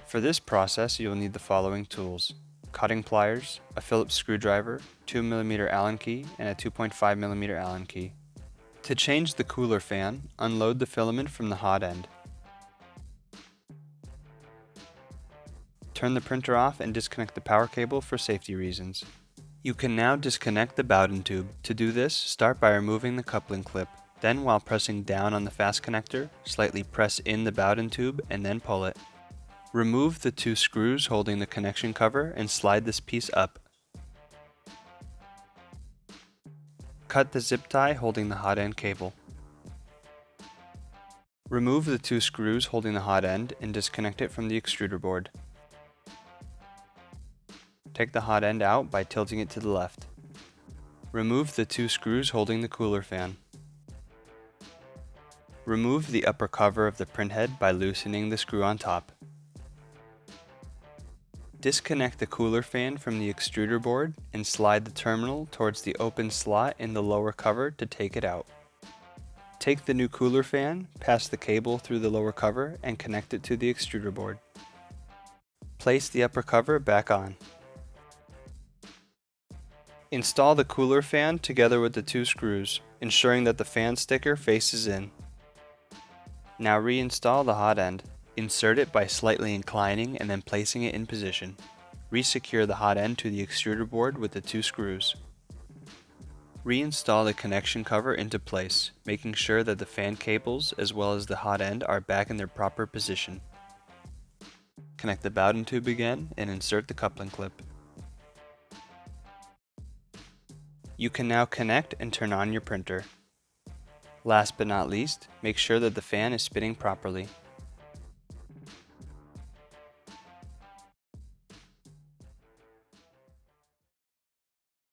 For this process, you'll need the following tools: cutting pliers, a Phillips screwdriver, 2mm Allen key, and a 2.5mm Allen key. To change the cooler fan, unload the filament from the hot end. Turn the printer off and disconnect the power cable for safety reasons. You can now disconnect the Bowden tube. To do this, start by removing the coupling clip. Then, while pressing down on the fast connector, slightly press in the Bowden tube and then pull it. Remove the two screws holding the connection cover and slide this piece up. Cut the zip tie holding the hot end cable. Remove the two screws holding the hot end and disconnect it from the extruder board. Take the hot end out by tilting it to the left. Remove the two screws holding the cooler fan. Remove the upper cover of the printhead by loosening the screw on top. Disconnect the cooler fan from the extruder board and slide the terminal towards the open slot in the lower cover to take it out. Take the new cooler fan, pass the cable through the lower cover, and connect it to the extruder board. Place the upper cover back on. Install the cooler fan together with the two screws, ensuring that the fan sticker faces in. Now reinstall the hot end. Insert it by slightly inclining and then placing it in position. Resecure the hot end to the extruder board with the two screws. Reinstall the connection cover into place, making sure that the fan cables as well as the hot end are back in their proper position. Connect the Bowden tube again and insert the coupling clip. You can now connect and turn on your printer. Last but not least, make sure that the fan is spinning properly.